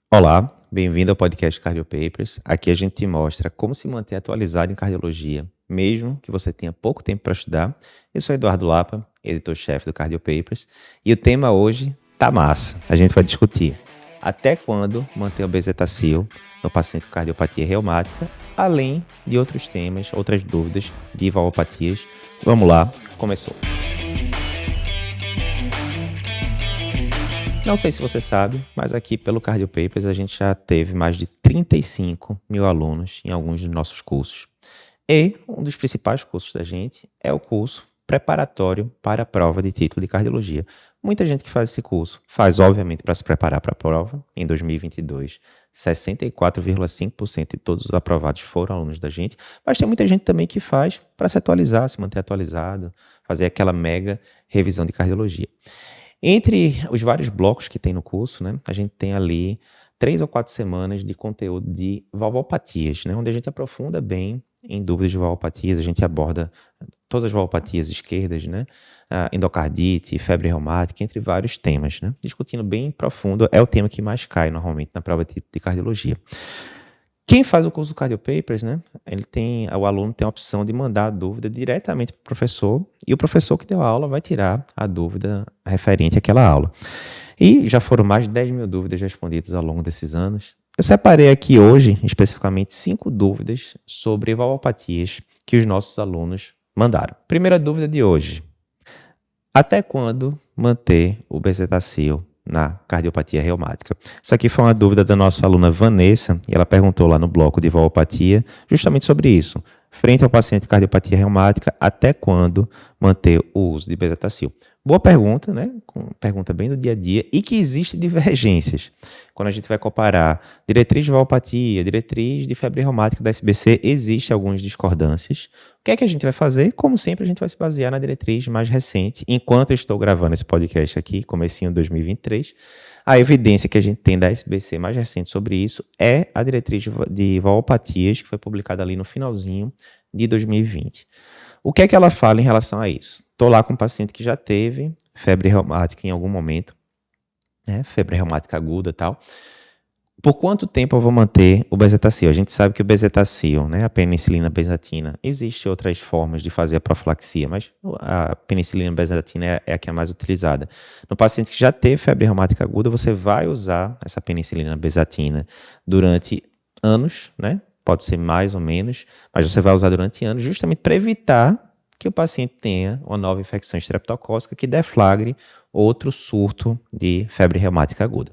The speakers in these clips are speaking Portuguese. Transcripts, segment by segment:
Olá, bem-vindo ao podcast Cardio Papers. Aqui a gente te mostra como se manter atualizado em cardiologia, mesmo que você tenha pouco tempo para estudar. Eu sou Eduardo Lapa, editor-chefe do Cardio Papers, e o tema hoje tá massa. A gente vai discutir até quando manter o bezetacil no paciente com cardiopatia reumática, além de outros temas, outras dúvidas de valvopatias. Vamos lá, começou. Não sei se você sabe, mas aqui pelo Cardio Papers a gente já teve mais de 35 mil alunos em alguns dos nossos cursos. E um dos principais cursos da gente é o curso preparatório para a prova de título de cardiologia. Muita gente que faz esse curso faz, obviamente, para se preparar para a prova. Em 2022, 64,5% de todos os aprovados foram alunos da gente, mas tem muita gente também que faz para se atualizar, se manter atualizado, fazer aquela mega revisão de cardiologia. Entre os vários blocos que tem no curso, né, a gente tem ali 3 ou 4 semanas de conteúdo de valvopatias, né, onde a gente aprofunda bem em dúvidas de valvopatias, a gente aborda todas as valvopatias esquerdas, né, endocardite, febre reumática, entre vários temas, né, discutindo bem profundo, é o tema que mais cai normalmente na prova de cardiologia. Quem faz o curso do Cardio Papers, né, o aluno tem a opção de mandar a dúvida diretamente para o professor, e o professor que deu a aula vai tirar a dúvida referente àquela aula. E já foram mais de 10 mil dúvidas respondidas ao longo desses anos. Eu separei aqui hoje, especificamente, 5 dúvidas sobre valvopatias que os nossos alunos mandaram. Primeira dúvida de hoje: até quando manter o bezetacil na cardiopatia reumática? Essa aqui foi uma dúvida da nossa aluna Vanessa, e ela perguntou lá no bloco de valvopatia justamente sobre isso. Frente ao paciente de cardiopatia reumática, até quando manter o uso de bezetacil? Boa pergunta, né? Pergunta bem do dia a dia, e que existem divergências. Quando a gente vai comparar diretriz de valvopatia, diretriz de febre reumática da SBC, existem algumas discordâncias. O que é que a gente vai fazer? Como sempre, a gente vai se basear na diretriz mais recente. Enquanto eu estou gravando esse podcast aqui, comecinho de 2023, a evidência que a gente tem da SBC mais recente sobre isso é a diretriz de valvopatias, que foi publicada ali no finalzinho de 2020. O que é que ela fala em relação a isso? Estou lá com um paciente que já teve febre reumática em algum momento, né? Febre reumática aguda e tal. Por quanto tempo eu vou manter o bezetacil? A gente sabe que o bezetacil, né, a penicilina benzatina, existem outras formas de fazer a profilaxia, mas a penicilina benzatina é a que é mais utilizada. No paciente que já teve febre reumática aguda, você vai usar essa penicilina benzatina durante anos, né? Pode ser mais ou menos, mas você vai usar durante anos justamente para evitar que o paciente tenha uma nova infecção estreptocócica que deflagre outro surto de febre reumática aguda.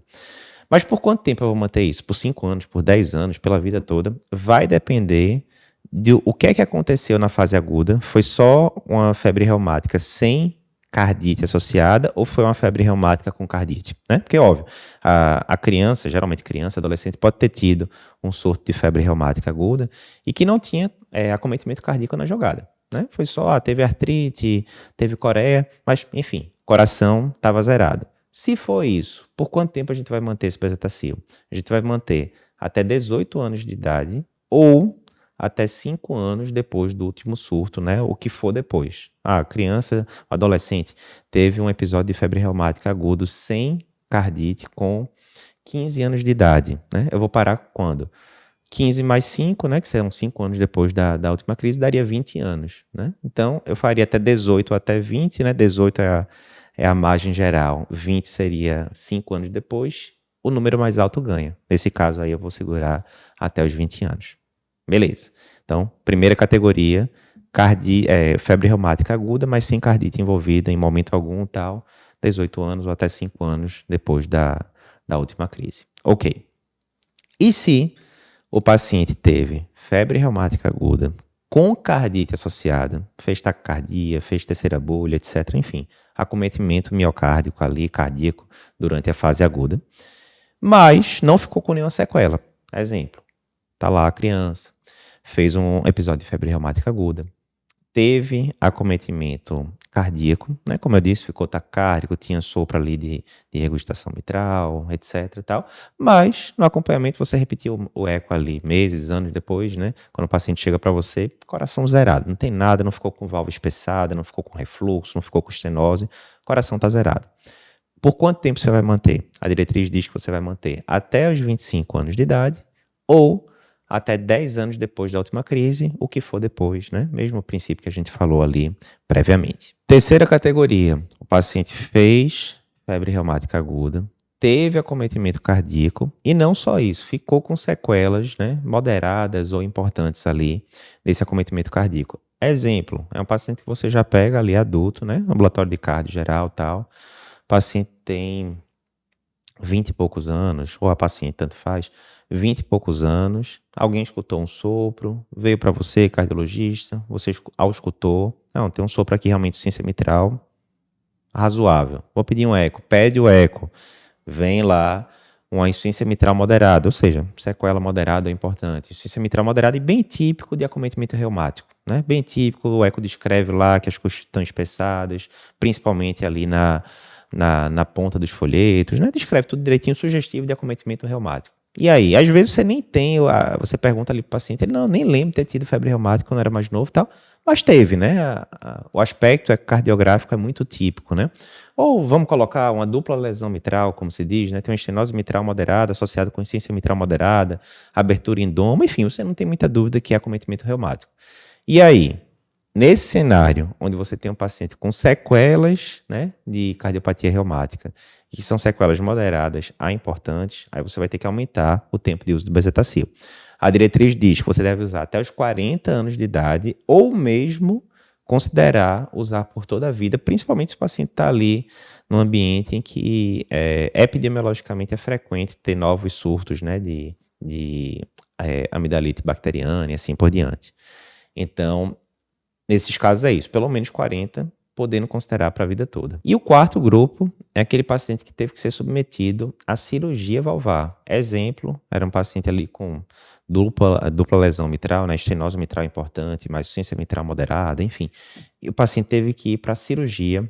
Mas por quanto tempo eu vou manter isso? Por 5 anos, por 10 anos, pela vida toda? Vai depender de o que é que aconteceu na fase aguda. Foi só uma febre reumática sem cardite associada ou foi uma febre reumática com cardite, né? Porque, óbvio, a criança, geralmente criança, adolescente, pode ter tido um surto de febre reumática aguda e que não tinha acometimento cardíaco na jogada, né? Foi só, teve artrite, teve coreia, mas, enfim, coração estava zerado. Se for isso, por quanto tempo a gente vai manter esse bezetacil? A gente vai manter até 18 anos de idade ou até 5 anos depois do último surto, né? O que for depois. A criança, adolescente, teve um episódio de febre reumática agudo sem cardite com 15 anos de idade, né? Eu vou parar quando? 15 mais 5, né? Que serão 5 anos depois da última crise, daria 20 anos, né? Então, eu faria até 18 até 20, né? 18 é a margem geral, 20 seria 5 anos depois, o número mais alto ganha. Nesse caso aí eu vou segurar até os 20 anos. Beleza. Então, primeira categoria, febre reumática aguda, mas sem cardite envolvida em momento algum, tal, 18 anos ou até 5 anos depois da última crise. Ok. E se o paciente teve febre reumática aguda com cardite associada, fez taquicardia, fez terceira bolha, etc., enfim, acometimento miocárdico ali, cardíaco, durante a fase aguda, mas não ficou com nenhuma sequela. Exemplo, tá lá a criança, fez um episódio de febre reumática aguda, teve acometimento cardíaco, né? Como eu disse, ficou taquicárdico, tinha sopro ali de regurgitação mitral, etc e tal, mas no acompanhamento você repetiu o eco ali meses, anos depois, né? Quando o paciente chega para você, coração zerado, não tem nada, não ficou com válvula espessada, não ficou com refluxo, não ficou com estenose, coração tá zerado. Por quanto tempo você vai manter? A diretriz diz que você vai manter até os 25 anos de idade ou até 10 anos depois da última crise, o que for depois, né? Mesmo o princípio que a gente falou ali previamente. Terceira categoria, o paciente fez febre reumática aguda, teve acometimento cardíaco e não só isso, ficou com sequelas, né, moderadas ou importantes ali desse acometimento cardíaco. Exemplo, é um paciente que você já pega ali adulto, né, ambulatório de cardio geral e tal, o paciente tem 20 e poucos anos, ou a paciente, tanto faz, 20 e poucos anos, alguém escutou um sopro, veio para você, cardiologista, você ao escutou, não, tem um sopro aqui realmente, insuficiência mitral, razoável. Vou pedir um eco, pede o eco, vem lá uma insuficiência mitral moderada, ou seja, sequela moderada é importante. Insuficiência mitral moderada e bem típico de acometimento reumático, né? Bem típico, o eco descreve lá que as coxas estão espessadas, principalmente ali na ponta dos folhetos, né? Descreve tudo direitinho, sugestivo de acometimento reumático. E aí, às vezes você nem tem, você pergunta ali pro paciente, ele não, nem lembro de ter tido febre reumática quando era mais novo e tal, mas teve, né? O aspecto cardiográfico é muito típico, né? Ou vamos colocar uma dupla lesão mitral, como se diz, né? Tem uma estenose mitral moderada associada com insuficiência mitral moderada, abertura em domo, enfim, você não tem muita dúvida que é acometimento reumático. E aí, nesse cenário, onde você tem um paciente com sequelas, né, de cardiopatia reumática, que são sequelas moderadas a importantes, aí você vai ter que aumentar o tempo de uso do bezetacil. A diretriz diz que você deve usar até os 40 anos de idade, ou mesmo considerar usar por toda a vida, principalmente se o paciente está ali num ambiente em que epidemiologicamente é frequente ter novos surtos, né, de amidalite bacteriana e assim por diante. Então, nesses casos é isso, pelo menos 40, podendo considerar para a vida toda. E o quarto grupo é aquele paciente que teve que ser submetido à cirurgia valvar. Exemplo, era um paciente ali com dupla lesão mitral, né, estenose mitral importante, mais insuficiência mitral moderada, enfim. E o paciente teve que ir para a cirurgia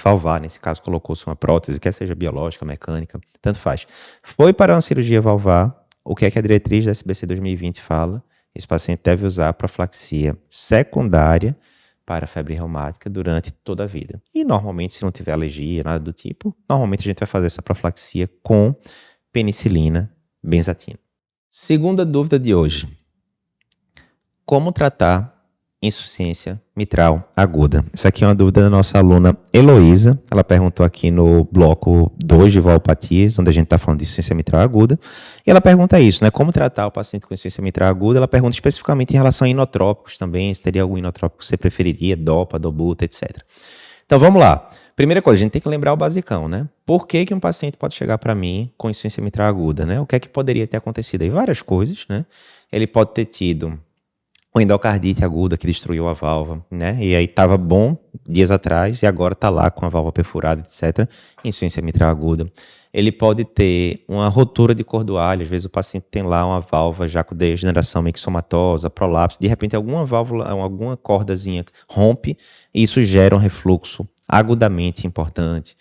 valvar, nesse caso colocou-se uma prótese, quer seja biológica, mecânica, tanto faz. Foi para uma cirurgia valvar, o que é que a diretriz da SBC 2020 fala? Esse paciente deve usar profilaxia secundária para febre reumática durante toda a vida. E normalmente, se não tiver alergia, nada do tipo, normalmente a gente vai fazer essa profilaxia com penicilina, benzatina. Segunda dúvida de hoje. Como tratar insuficiência mitral aguda? Essa aqui é uma dúvida da nossa aluna Heloísa. Ela perguntou aqui no bloco 2 de valopatias, onde a gente está falando de insuficiência mitral aguda. E ela pergunta isso, né? Como tratar o paciente com insuficiência mitral aguda? Ela pergunta especificamente em relação a inotrópicos também, se teria algum inotrópico que você preferiria, dopa, dobuta, etc. Então vamos lá. Primeira coisa, a gente tem que lembrar o basicão, né? Por que um paciente pode chegar para mim com insuficiência mitral aguda, né? O que é que poderia ter acontecido aí? Várias coisas, né? Ele pode ter tido uma endocardite aguda que destruiu a válvula, né? E aí estava bom dias atrás e agora está lá com a válvula perfurada, etc. Insuficiência mitral aguda. Ele pode ter uma rotura de cordoalho, às vezes o paciente tem lá uma válvula já com degeneração mixomatosa, prolapso, de repente alguma válvula, alguma cordazinha rompe e isso gera um refluxo agudamente importante.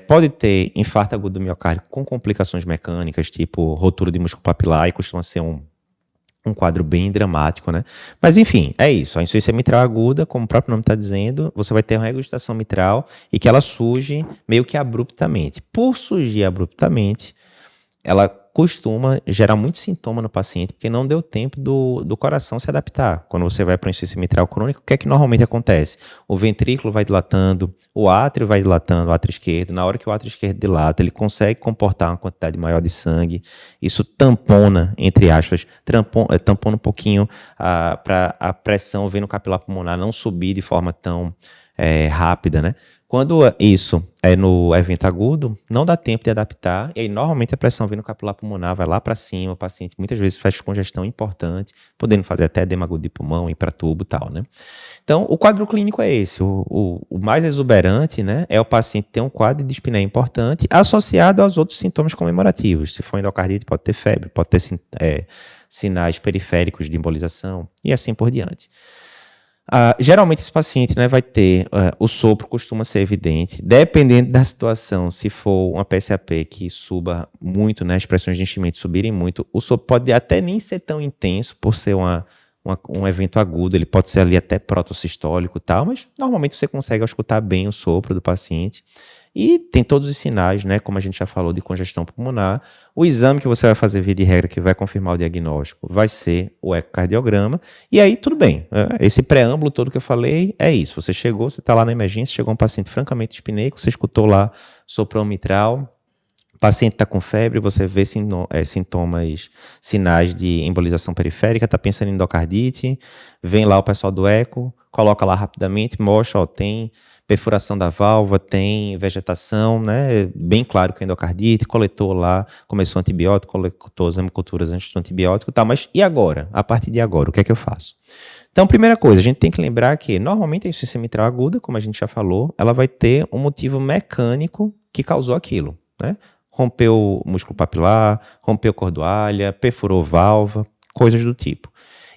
Pode ter infarto agudo do miocárdio com complicações mecânicas, tipo rotura de músculo papilar, e costuma ser um quadro bem dramático, né? Mas enfim, é isso. A insuficiência mitral aguda, como o próprio nome está dizendo, você vai ter uma regurgitação mitral e que ela surge meio que abruptamente. Por surgir abruptamente, ela costuma gerar muito sintoma no paciente, porque não deu tempo do coração se adaptar. Quando você vai para uma insuficiência mitral crônica, o que é que normalmente acontece? O ventrículo vai dilatando, o átrio vai dilatando, o átrio esquerdo. Na hora que o átrio esquerdo dilata, ele consegue comportar uma quantidade maior de sangue. Isso tampona, entre aspas, tampona um pouquinho para a pressão veno-capilar pulmonar não subir de forma tão rápida, né? Quando isso é no evento agudo, não dá tempo de adaptar, e aí normalmente a pressão veno-capilar pulmonar vai lá para cima, o paciente muitas vezes faz congestão importante, podendo fazer até edema agudo de pulmão, ir para tubo e tal, né? Então, o quadro clínico é esse, o mais exuberante, né, é o paciente ter um quadro de dispneia importante associado aos outros sintomas comemorativos. Se for endocardite, pode ter febre, pode ter sinais periféricos de embolização e assim por diante. Geralmente esse paciente, né, vai ter, o sopro costuma ser evidente, dependendo da situação, se for uma PSAP que suba muito, né, as pressões de enchimento subirem muito, o sopro pode até nem ser tão intenso por ser um evento agudo, ele pode ser ali até protossistólico e tal, mas normalmente você consegue escutar bem o sopro do paciente. e tem todos os sinais, né, como a gente já falou, de congestão pulmonar. O exame que você vai fazer, via de regra, que vai confirmar o diagnóstico, vai ser o ecocardiograma, e aí tudo bem. Esse preâmbulo todo que eu falei é isso. Você chegou, você está lá na emergência, chegou um paciente francamente dispneico, você escutou lá soprão mitral, o paciente está com febre, você vê sintomas, sinais de embolização periférica, está pensando em endocardite, vem lá o pessoal do eco, coloca lá rapidamente, mostra, tem perfuração da válvula, tem vegetação, né? Bem claro que é endocardite, coletou lá, começou antibiótico, coletou as hemoculturas antes do antibiótico, tá, mas e agora? A partir de agora, o que é que eu faço? Então, primeira coisa, a gente tem que lembrar que, normalmente, a insuficiência mitral aguda, como a gente já falou, ela vai ter um motivo mecânico que causou aquilo, né? Rompeu o músculo papilar, rompeu cordoalha, perfurou válvula, coisas do tipo.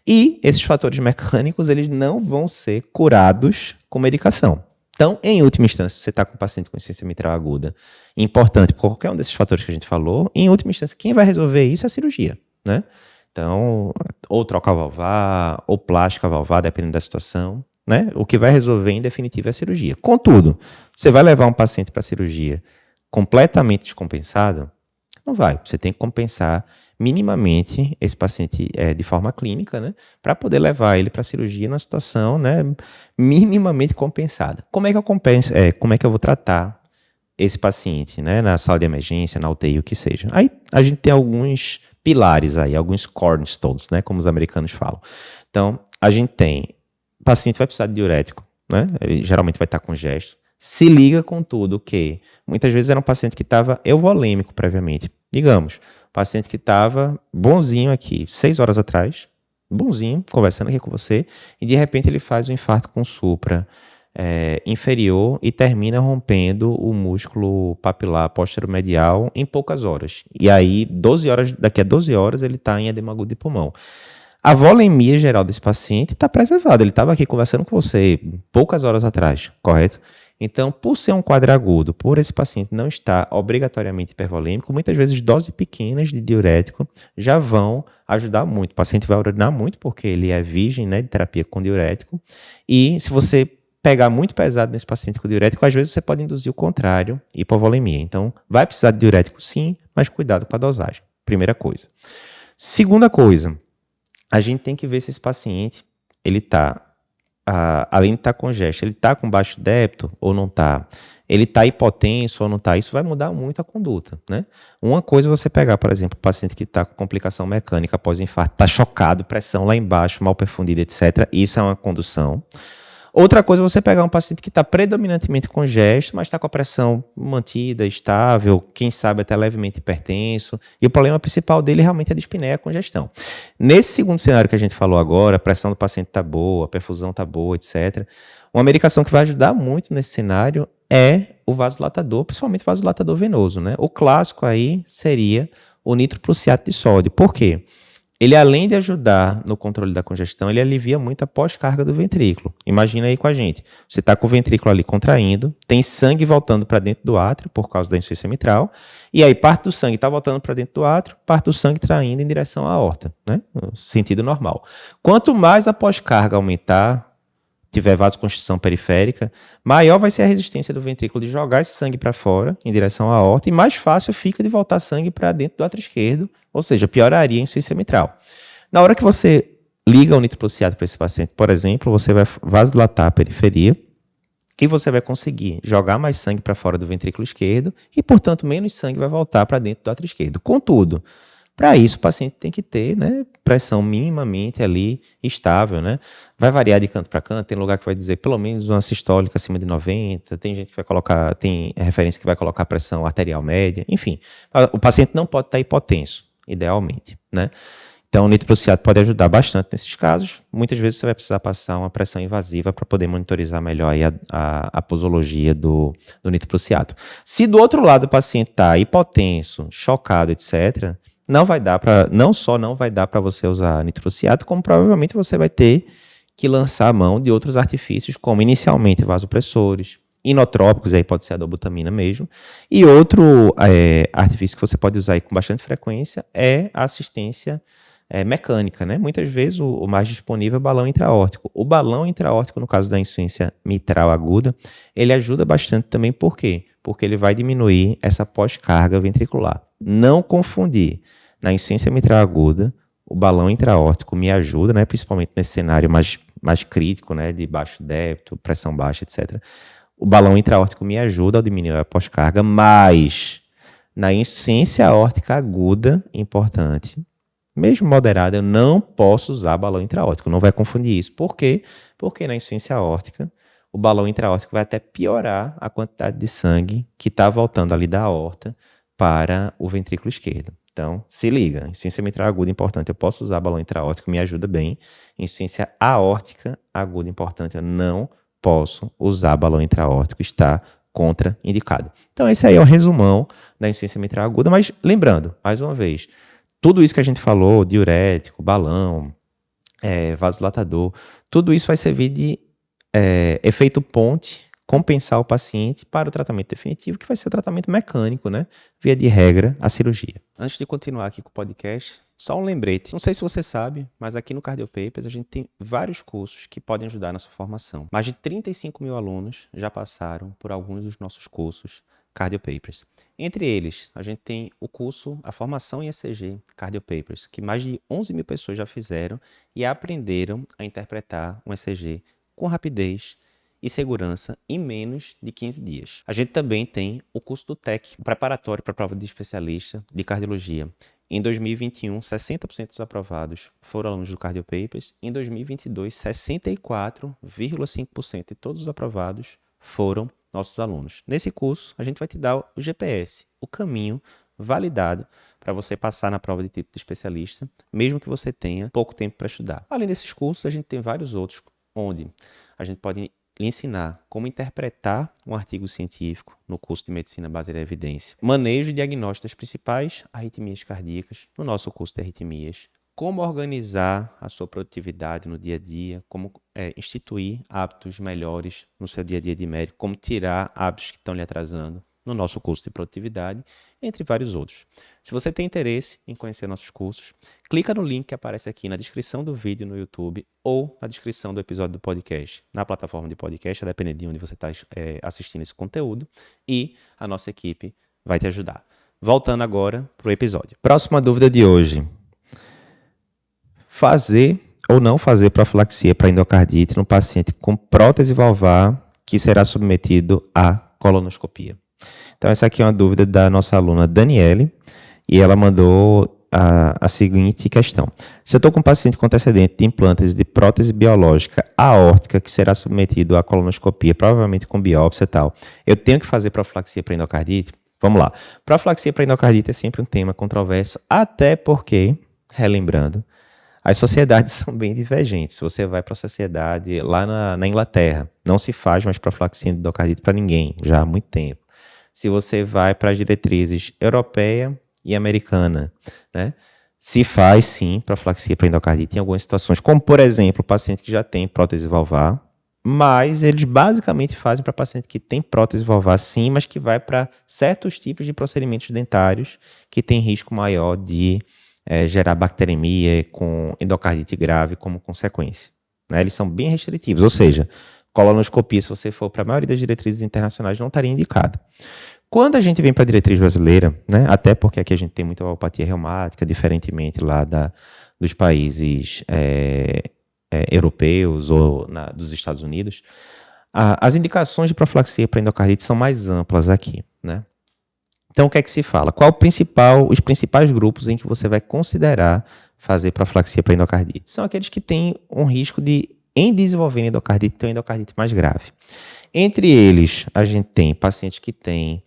E esses fatores mecânicos, eles não vão ser curados com medicação. Então, em última instância, se você está com um paciente com insuficiência mitral aguda, importante por qualquer um desses fatores que a gente falou, em última instância, quem vai resolver isso é a cirurgia, né? Então, ou troca valvar, ou plástica valvar, dependendo da situação, né? O que vai resolver, em definitivo, é a cirurgia. Contudo, você vai levar um paciente para a cirurgia completamente descompensado? Não vai. Você tem que compensar minimamente esse paciente de forma clínica, né, para poder levar ele para a cirurgia numa situação, né, minimamente compensada. Como é que eu compenso? Como é que eu vou tratar esse paciente, né, na sala de emergência, na UTI, o que seja? Aí a gente tem alguns pilares aí, alguns cornerstones, né, como os americanos falam. Então, a gente tem, o paciente vai precisar de diurético, né, ele geralmente vai estar com gesto. Se liga com tudo que muitas vezes era um paciente que estava euvolêmico previamente. Digamos, paciente que estava bonzinho aqui, 6 horas atrás, bonzinho, conversando aqui com você, e de repente ele faz um infarto com supra inferior e termina rompendo o músculo papilar posteromedial em poucas horas. E aí, daqui a 12 horas, ele está em edema agudo de pulmão. A volemia geral desse paciente está preservada. Ele estava aqui conversando com você poucas horas atrás, correto? Então, por ser um quadro agudo, por esse paciente não estar obrigatoriamente hipervolêmico, muitas vezes doses pequenas de diurético já vão ajudar muito. O paciente vai urinar muito porque ele é virgem, né, de terapia com diurético. E se você pegar muito pesado nesse paciente com diurético, às vezes você pode induzir o contrário, hipovolemia. Então, vai precisar de diurético sim, mas cuidado com a dosagem. Primeira coisa. Segunda coisa, a gente tem que ver se esse paciente, ele está, além de estar com gesto, ele está com baixo débito ou não está? Ele está hipotenso ou não está? Isso vai mudar muito a conduta, né? Uma coisa é você pegar, por exemplo, o paciente que está com complicação mecânica após infarto, está chocado, pressão lá embaixo, mal perfundida, etc. Isso é uma condução. Outra coisa é você pegar um paciente que está predominantemente com gesto, mas está com a pressão mantida, estável, quem sabe até levemente hipertenso, e o problema principal dele realmente é a dispneia, a congestão. Nesse segundo cenário que a gente falou agora, a pressão do paciente está boa, a perfusão está boa, etc. Uma medicação que vai ajudar muito nesse cenário é o vasodilatador, principalmente o vasodilatador venoso, né? O clássico aí seria o nitroprusiato de sódio. Por quê? Ele, além de ajudar no controle da congestão, ele alivia muito a pós-carga do ventrículo. Imagina aí com a gente. Você está com o ventrículo ali contraindo, tem sangue voltando para dentro do átrio por causa da insuficiência mitral, e aí parte do sangue está voltando para dentro do átrio, parte do sangue está indo em direção à aorta, né? No sentido normal. Quanto mais a pós-carga aumentar, tiver vasoconstrição periférica, maior vai ser a resistência do ventrículo de jogar esse sangue para fora, em direção à aorta, e mais fácil fica de voltar sangue para dentro do átrio esquerdo, ou seja, pioraria a insuficiência mitral. Na hora que você liga o nitroprusiato para esse paciente, por exemplo, você vai vasodilatar a periferia, e você vai conseguir jogar mais sangue para fora do ventrículo esquerdo, e, portanto, menos sangue vai voltar para dentro do átrio esquerdo. Contudo, para isso, o paciente tem que ter, né, pressão minimamente ali estável, né? Vai variar de canto para canto, tem lugar que vai dizer pelo menos uma sistólica acima de 90, tem gente que vai colocar, tem referência que vai colocar pressão arterial média, enfim. O paciente não pode estar hipotenso, idealmente, né? Então, o nitroprusiato pode ajudar bastante nesses casos. Muitas vezes você vai precisar passar uma pressão invasiva para poder monitorizar melhor aí a posologia do nitroprusiato. Se do outro lado o paciente está hipotenso, chocado, etc., não só não vai dar para você usar nitroprusiato, como provavelmente você vai ter que lançar a mão de outros artifícios, como inicialmente vasopressores, inotrópicos, aí pode ser a dobutamina mesmo, e outro artifício que você pode usar aí com bastante frequência é a assistência mecânica, né? Muitas vezes o mais disponível é o balão intraórtico. O balão intraórtico, no caso da insuficiência mitral aguda, ele ajuda bastante também, por quê? Porque ele vai diminuir essa pós-carga ventricular. Não confundir. Na insuficiência mitral aguda, o balão intraórtico me ajuda, né? Principalmente nesse cenário mais crítico, né? De baixo débito, pressão baixa, etc. O balão intraórtico me ajuda a diminuir a pós-carga, mas na insuficiência aórtica aguda, importante, mesmo moderada, eu não posso usar balão intraórtico. Não vai confundir isso. Por quê? Porque na insuficiência aórtica, o balão intraórtico vai até piorar a quantidade de sangue que está voltando ali da aorta para o ventrículo esquerdo. Então, se liga. Insuficiência mitral aguda, importante. Eu posso usar balão intraórtico, me ajuda bem. Insuficiência aórtica aguda, importante. Eu não posso usar balão intraórtico. Está contraindicado. Então, esse aí é o resumão da insuficiência mitral aguda. Mas, lembrando, mais uma vez, tudo isso que a gente falou, diurético, balão, vasodilatador, tudo isso vai servir de efeito ponte, compensar o paciente para o tratamento definitivo, que vai ser o tratamento mecânico, né? Via de regra, a cirurgia. Antes de continuar aqui com o podcast, só um lembrete. Não sei se você sabe, mas aqui no Cardio Papers a gente tem vários cursos que podem ajudar na sua formação. Mais de 35 mil alunos já passaram por alguns dos nossos cursos Cardio Papers. Entre eles, a gente tem o curso, a formação em ECG Cardio Papers, que mais de 11 mil pessoas já fizeram e aprenderam a interpretar um ECG com rapidez e segurança em menos de 15 dias. A gente também tem o curso do TEC, o preparatório para a prova de especialista de cardiologia. Em 2021, 60% dos aprovados foram alunos do Cardio Papers. Em 2022, 64,5% de todos os aprovados foram nossos alunos. Nesse curso, a gente vai te dar o GPS, o caminho validado para você passar na prova de título de especialista, mesmo que você tenha pouco tempo para estudar. Além desses cursos, a gente tem vários outros, onde a gente pode lhe ensinar como interpretar um artigo científico no curso de Medicina Baseada em Evidência, manejo e diagnóstico das principais arritmias cardíacas no nosso curso de arritmias, como organizar a sua produtividade no dia a dia, como instituir hábitos melhores no seu dia a dia de médico, como tirar hábitos que estão lhe atrasando no nosso curso de produtividade, entre vários outros. Se você tem interesse em conhecer nossos cursos, clica no link que aparece aqui na descrição do vídeo no YouTube ou na descrição do episódio do podcast, na plataforma de podcast, a depender de onde você está assistindo esse conteúdo, e a nossa equipe vai te ajudar. Voltando agora para o episódio. Próxima dúvida de hoje. Fazer ou não fazer profilaxia para endocardite no paciente com prótese valvar que será submetido à colonoscopia? Então, essa aqui é uma dúvida da nossa aluna Daniele, e ela mandou a seguinte questão. Se eu estou com um paciente com antecedente de implantes de prótese biológica aórtica que será submetido à colonoscopia, provavelmente com biópsia e tal, eu tenho que fazer profilaxia para endocardite? Vamos lá. Profilaxia para endocardite é sempre um tema controverso, até porque, relembrando, as sociedades são bem divergentes. Se você vai para a sociedade lá na Inglaterra, não se faz mais profilaxia de endocardite para ninguém, já há muito tempo. Se você vai para as diretrizes europeia e americana, né, se faz sim profilaxia para endocardite em algumas situações, como por exemplo o paciente que já tem prótese valvar, mas eles basicamente fazem para paciente que tem prótese valvar sim, mas que vai para certos tipos de procedimentos dentários que tem risco maior de gerar bacteremia com endocardite grave como consequência. Né? Eles são bem restritivos, ou seja, colonoscopia, se você for para a maioria das diretrizes internacionais, não estaria indicada. Quando a gente vem para a diretriz brasileira, né, até porque aqui a gente tem muita alopatia reumática, diferentemente lá dos países europeus ou dos Estados Unidos, as indicações de profilaxia para endocardite são mais amplas aqui, né? Então, o que é que se fala? Qual os principais grupos em que você vai considerar fazer profilaxia para endocardite? São aqueles que têm um risco de, em desenvolver endocardite, ter uma endocardite mais grave. Entre eles, a gente tem pacientes que têm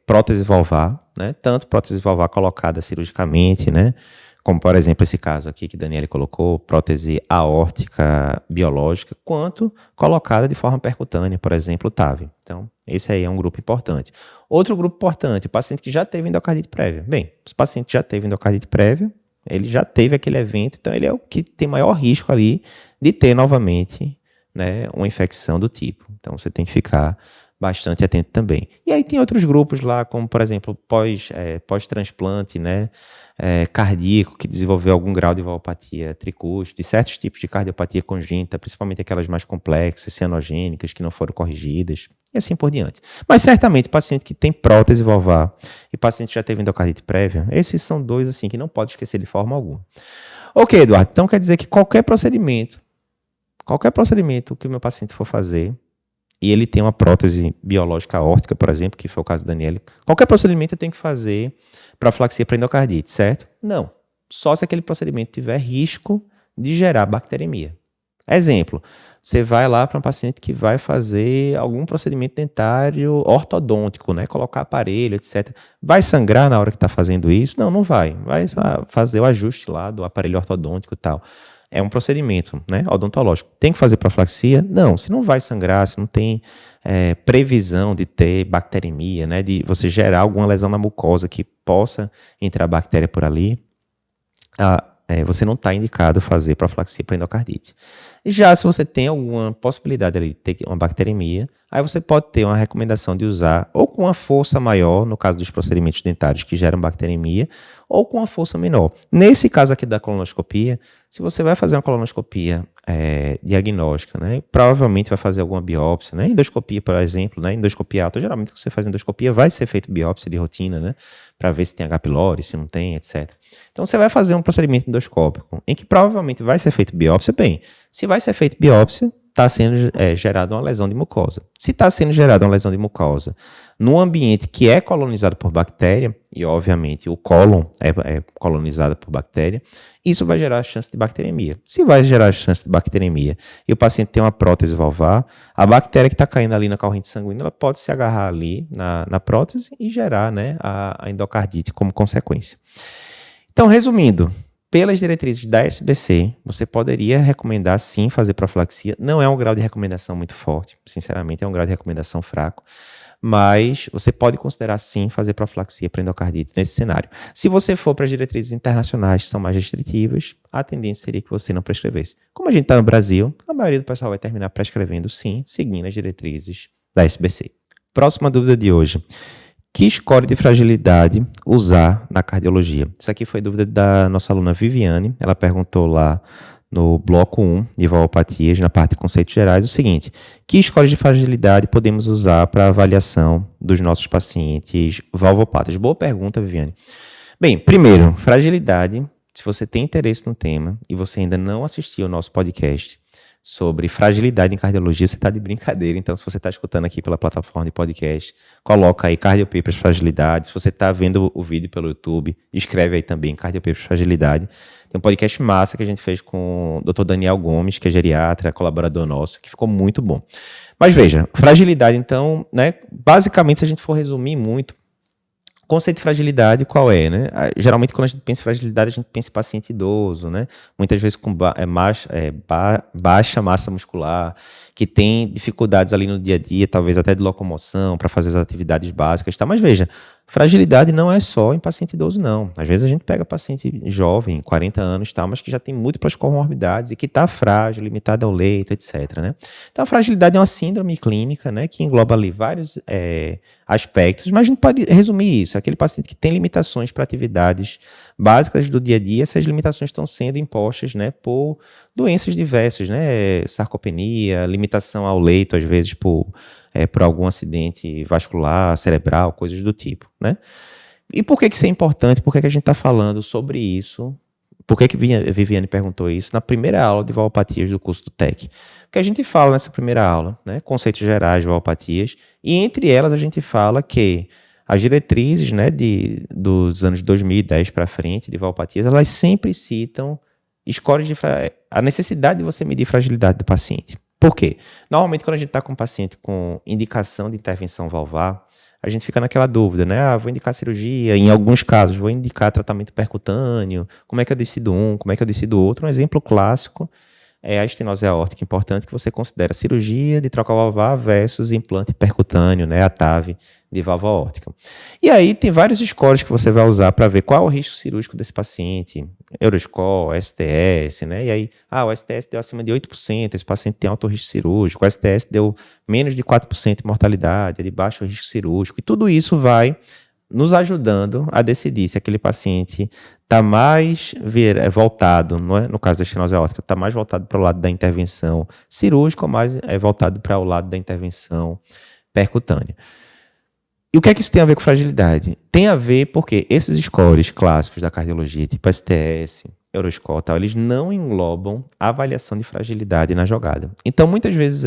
prótese valvar, né? Tanto prótese valvar colocada cirurgicamente, né? Como, por exemplo, esse caso aqui que Daniele colocou, prótese aórtica biológica, quanto colocada de forma percutânea, por exemplo, o TAV. Então, esse aí é um grupo importante. Outro grupo importante, o paciente que já teve endocardite prévia. Bem, se o paciente já teve endocardite prévia, ele já teve aquele evento, então ele é o que tem maior risco ali de ter novamente, né, uma infecção do tipo. Então, você tem que ficar bastante atento também. E aí tem outros grupos lá, como por exemplo, pós-transplante, né, cardíaco, que desenvolveu algum grau de valvopatia tricúspide, certos tipos de cardiopatia congênita, principalmente aquelas mais complexas, cianogênicas, que não foram corrigidas, e assim por diante. Mas certamente, paciente que tem prótese valvar e paciente que já teve endocardite prévia, esses são dois assim que não pode esquecer de forma alguma. Ok, Eduardo, então quer dizer que qualquer procedimento que o meu paciente for fazer, e ele tem uma prótese biológica aórtica, por exemplo, que foi o caso da Daniele, qualquer procedimento eu tenho que fazer profilaxia para endocardite, certo? Não. Só se aquele procedimento tiver risco de gerar bacteremia. Exemplo, você vai lá para um paciente que vai fazer algum procedimento dentário ortodôntico, né? Colocar aparelho, etc. Vai sangrar na hora que está fazendo isso? Não, não vai. Vai só fazer o ajuste lá do aparelho ortodôntico e tal. É um procedimento, né, odontológico. Tem que fazer profilaxia? Não, se não vai sangrar, se não tem previsão de ter bacteremia, né, de você gerar alguma lesão na mucosa que possa entrar bactéria por ali, você não está indicado fazer profilaxia para endocardite. Já se você tem alguma possibilidade de ter uma bacteremia, aí você pode ter uma recomendação de usar ou com uma força maior, no caso dos procedimentos dentários que geram bacteremia, ou com uma força menor. Nesse caso aqui da colonoscopia, se você vai fazer uma colonoscopia diagnóstica, né, provavelmente vai fazer alguma biópsia, né, endoscopia, por exemplo, né, endoscopia alta, geralmente quando você faz endoscopia vai ser feito biópsia de rotina, né, para ver se tem H. pylori, se não tem, etc. Então você vai fazer um procedimento endoscópico em que provavelmente vai ser feito biópsia, bem, se vai ser feito biópsia, está sendo gerada uma lesão de mucosa. Se está sendo gerada uma lesão de mucosa num ambiente que é colonizado por bactéria, e obviamente o cólon é colonizado por bactéria, isso vai gerar chance de bacteremia. Se vai gerar chance de bacteremia e o paciente tem uma prótese valvar, a bactéria que está caindo ali na corrente sanguínea, ela pode se agarrar ali na prótese e gerar, né, a endocardite como consequência. Então, resumindo, pelas diretrizes da SBC, você poderia recomendar sim fazer profilaxia. Não é um grau de recomendação muito forte, sinceramente, é um grau de recomendação fraco, mas você pode considerar sim fazer profilaxia para endocardite nesse cenário. Se você for para as diretrizes internacionais que são mais restritivas, a tendência seria que você não prescrevesse. Como a gente está no Brasil, a maioria do pessoal vai terminar prescrevendo sim, seguindo as diretrizes da SBC. Próxima dúvida de hoje. Que score de fragilidade usar na cardiologia? Isso aqui foi dúvida da nossa aluna Viviane. Ela perguntou lá no bloco 1 de valvopatias, na parte de conceitos gerais, o seguinte: que scores de fragilidade podemos usar para avaliação dos nossos pacientes valvopatas? Boa pergunta, Viviane. Bem, primeiro, fragilidade. Se você tem interesse no tema e você ainda não assistiu ao nosso podcast sobre fragilidade em cardiologia, você está de brincadeira. Então, se você está escutando aqui pela plataforma de podcast, coloca aí Cardiopapers Fragilidade. Se você está vendo o vídeo pelo YouTube, escreve aí também Cardiopapers Fragilidade. Tem um podcast massa que a gente fez com o Dr. Daniel Gomes, que é geriatra, colaborador nosso, que ficou muito bom. Mas veja, fragilidade, então, né, basicamente, se a gente for resumir muito, conceito de fragilidade, qual é, né? Geralmente, quando a gente pensa em fragilidade, a gente pensa em paciente idoso, né? Muitas vezes com baixa massa muscular, que tem dificuldades ali no dia a dia, talvez até de locomoção, para fazer as atividades básicas, tá? Mas veja, fragilidade não é só em paciente idoso, não. Às vezes a gente pega paciente jovem, 40 anos, tá? Mas que já tem múltiplas comorbidades e que está frágil, limitado ao leito, etc, né? Então, a fragilidade é uma síndrome clínica, né? Que engloba ali vários aspectos, mas a gente pode resumir isso. Aquele paciente que tem limitações para atividades básicas do dia a dia, essas limitações estão sendo impostas, né, por doenças diversas, né? Sarcopenia, limitação ao leito, às vezes por algum acidente vascular, cerebral, coisas do tipo, né? E por que isso é importante? Por que a gente está falando sobre isso? Por que Viviane perguntou isso na primeira aula de valvopatias do curso do TEC? Porque a gente fala nessa primeira aula, né, conceitos gerais de valvopatias, e entre elas a gente fala que as diretrizes, né, dos anos 2010 para frente de valvopatias, elas sempre citam scores a necessidade de você medir a fragilidade do paciente. Por quê? Normalmente, quando a gente está com um paciente com indicação de intervenção valvar, a gente fica naquela dúvida, né? Vou indicar cirurgia, em alguns casos, vou indicar tratamento percutâneo, como é que eu decido um, como é que eu decido outro? Um exemplo clássico é a estenose aórtica importante, que você considera cirurgia de troca valvar versus implante percutâneo, né? A TAV de válvula aórtica. E aí tem vários scores que você vai usar para ver qual é o risco cirúrgico desse paciente, Euroscore, STS, né? E aí, o STS deu acima de 8%, esse paciente tem alto risco cirúrgico, o STS deu menos de 4% de mortalidade, é de baixo risco cirúrgico, e tudo isso vai nos ajudando a decidir se aquele paciente está mais voltado, não é? No caso da estenose aórtica, está mais voltado para o lado da intervenção cirúrgica ou mais voltado para o lado da intervenção percutânea. E o que é que isso tem a ver com fragilidade? Tem a ver porque esses scores clássicos da cardiologia, tipo STS, Euroscore, tal, eles não englobam a avaliação de fragilidade na jogada. Então, muitas vezes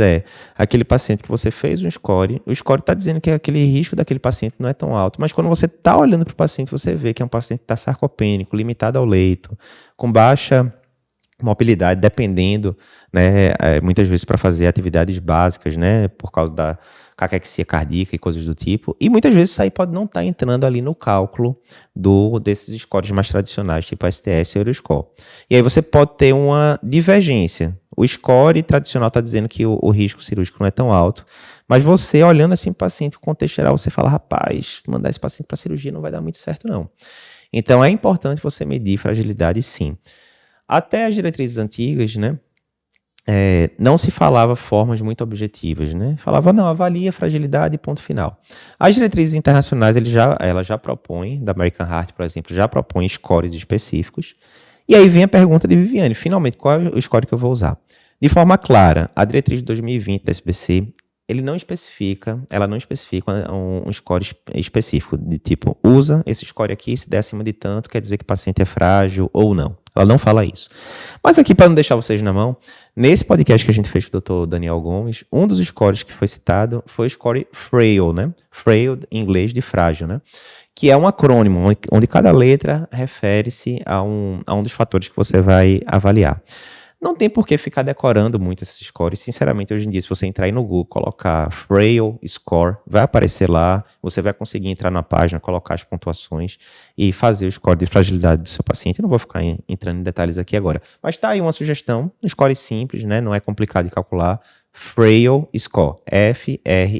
aquele paciente que você fez um score, o score está dizendo que aquele risco daquele paciente não é tão alto, mas quando você está olhando para o paciente, você vê que é um paciente que está sarcopênico, limitado ao leito, com baixa mobilidade, dependendo, né, muitas vezes para fazer atividades básicas, né, por causa da caquexia cardíaca e coisas do tipo, e muitas vezes isso aí pode não estar entrando ali no cálculo desses scores mais tradicionais, tipo STS e Euroscore. E aí você pode ter uma divergência. O score tradicional está dizendo que o risco cirúrgico não é tão alto, mas você, olhando assim o paciente, o contexto geral, você fala, rapaz, mandar esse paciente para cirurgia não vai dar muito certo, não. Então, é importante você medir fragilidade, sim. Até as diretrizes antigas, né, não se falava formas muito objetivas, né? Falava, não, avalia a fragilidade e ponto final. As diretrizes internacionais, ela já propõem, da American Heart, por exemplo, já propõe scores específicos. E aí vem a pergunta de Viviane, finalmente, qual é o score que eu vou usar? De forma clara, a diretriz de 2020 da SBC, ela não especifica um score específico, de tipo, usa esse score aqui, se der acima de tanto, quer dizer que o paciente é frágil ou não. Ela não fala isso. Mas aqui, para não deixar vocês na mão, nesse podcast que a gente fez com o Dr. Daniel Gomes, um dos scores que foi citado foi o score FRAIL, né? FRAIL, em inglês, de frágil, né? Que é um acrônimo, onde cada letra refere-se a um dos fatores que você vai avaliar. Não tem por que ficar decorando muito esses scores. Sinceramente, hoje em dia, se você entrar aí no Google, colocar Frail Score, vai aparecer lá, você vai conseguir entrar na página, colocar as pontuações e fazer o score de fragilidade do seu paciente. Eu não vou ficar entrando em detalhes aqui agora. Mas tá aí uma sugestão, um score simples, né? Não é complicado de calcular. Frail Score, F-R-A-I-L,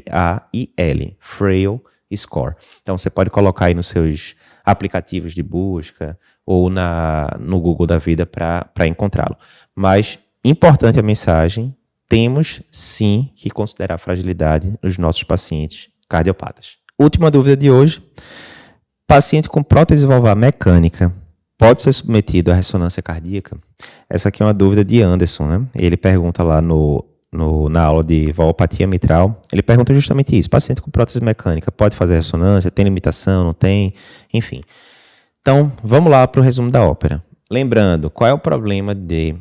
Frail Score. Então, você pode colocar aí nos seus aplicativos de busca ou no Google da vida para encontrá-lo. Mas, importante a mensagem, temos sim que considerar a fragilidade nos nossos pacientes cardiopatas. Última dúvida de hoje, paciente com prótese valvar mecânica pode ser submetido à ressonância cardíaca? Essa aqui é uma dúvida de Anderson, né? Ele pergunta lá na aula de valvopatia mitral, ele pergunta justamente isso, paciente com prótese mecânica pode fazer ressonância, tem limitação, não tem, enfim. Então, vamos lá para o resumo da ópera. Lembrando, qual é o problema de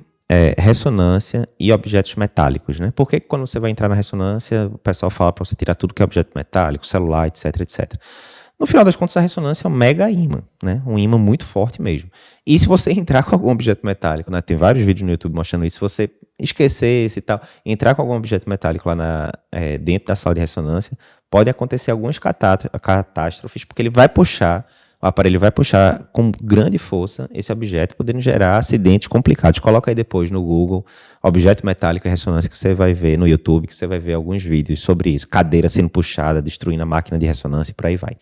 ressonância e objetos metálicos, né? Por que quando você vai entrar na ressonância, o pessoal fala para você tirar tudo que é objeto metálico, celular, etc, etc. No final das contas, a ressonância é um mega ímã, né? Um ímã muito forte mesmo. E se você entrar com algum objeto metálico, né? Tem vários vídeos no YouTube mostrando isso, se você esquecesse e tal, entrar com algum objeto metálico lá dentro da sala de ressonância, pode acontecer algumas catástrofes, porque o aparelho vai puxar com grande força esse objeto, podendo gerar acidentes complicados. Coloca aí depois no Google, objeto metálico e ressonância, que você vai ver no YouTube, que você vai ver alguns vídeos sobre isso. Cadeira sendo puxada, destruindo a máquina de ressonância e por aí vai.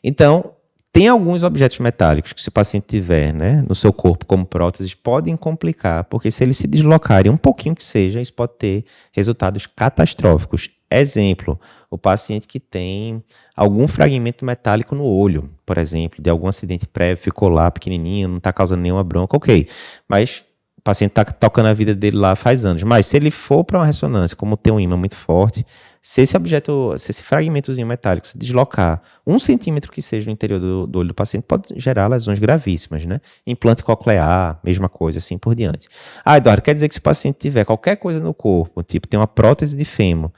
Então, tem alguns objetos metálicos que se o paciente tiver, né, no seu corpo como próteses, podem complicar, porque se eles se deslocarem um pouquinho que seja, isso pode ter resultados catastróficos. Exemplo, o paciente que tem algum fragmento metálico no olho, por exemplo, de algum acidente prévio, ficou lá pequenininho, não está causando nenhuma bronca, ok. Mas o paciente está tocando a vida dele lá faz anos. Mas se ele for para uma ressonância, como tem um ímã muito forte, se esse fragmentozinho metálico se deslocar 1 centímetro que seja no interior do olho do paciente, pode gerar lesões gravíssimas, né? Implante coclear, mesma coisa, assim por diante. Eduardo, quer dizer que se o paciente tiver qualquer coisa no corpo, tipo tem uma prótese de fêmur,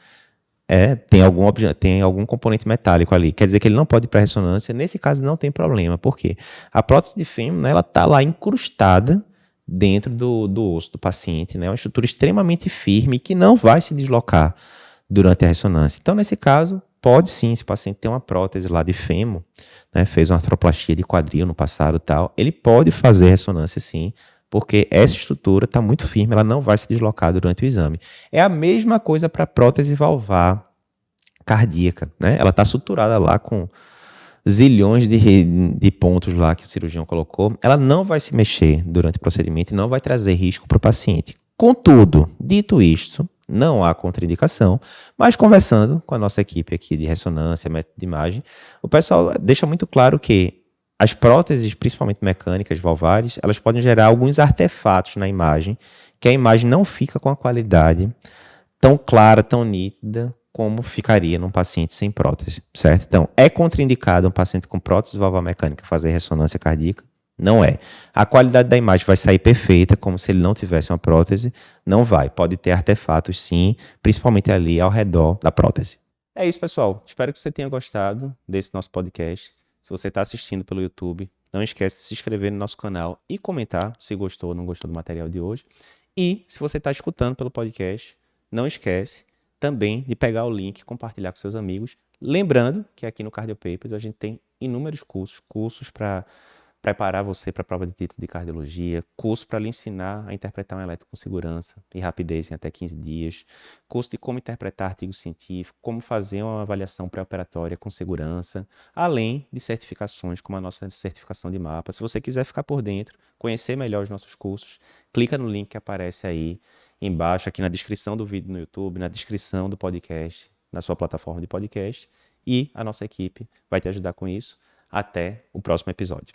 tem algum componente metálico ali, quer dizer que ele não pode ir para ressonância? Nesse caso não tem problema, por quê? A prótese de fêmur, né, ela está lá incrustada dentro do osso do paciente, né, uma estrutura extremamente firme que não vai se deslocar durante a ressonância. Então, nesse caso, pode sim, se o paciente tem uma prótese lá de fêmur, né, fez uma artroplastia de quadril no passado e tal, ele pode fazer ressonância sim, porque essa estrutura está muito firme, ela não vai se deslocar durante o exame. É a mesma coisa para a prótese valvar cardíaca, né? Ela está suturada lá zilhões de pontos lá que o cirurgião colocou, ela não vai se mexer durante o procedimento e não vai trazer risco para o paciente. Contudo, dito isto, não há contraindicação, mas conversando com a nossa equipe aqui de ressonância, método de imagem, o pessoal deixa muito claro que as próteses, principalmente mecânicas, valvares, elas podem gerar alguns artefatos na imagem, que a imagem não fica com a qualidade tão clara, tão nítida, como ficaria num paciente sem prótese, certo? Então, é contraindicado um paciente com prótese valvar mecânica fazer ressonância cardíaca? Não é. A qualidade da imagem vai sair perfeita, como se ele não tivesse uma prótese? Não vai. Pode ter artefatos, sim, principalmente ali ao redor da prótese. É isso, pessoal. Espero que você tenha gostado desse nosso podcast. Se você está assistindo pelo YouTube, não esquece de se inscrever no nosso canal e comentar se gostou ou não gostou do material de hoje. E se você está escutando pelo podcast, não esquece também de pegar o link e compartilhar com seus amigos. Lembrando que aqui no Cardio Papers a gente tem inúmeros cursos para preparar você para a prova de título de cardiologia, curso para lhe ensinar a interpretar um eletro com segurança e rapidez em até 15 dias, curso de como interpretar artigos científicos, como fazer uma avaliação pré-operatória com segurança, além de certificações como a nossa certificação de mapa. Se você quiser ficar por dentro, conhecer melhor os nossos cursos, clica no link que aparece aí embaixo, aqui na descrição do vídeo no YouTube, na descrição do podcast, na sua plataforma de podcast, e a nossa equipe vai te ajudar com isso. Até o próximo episódio.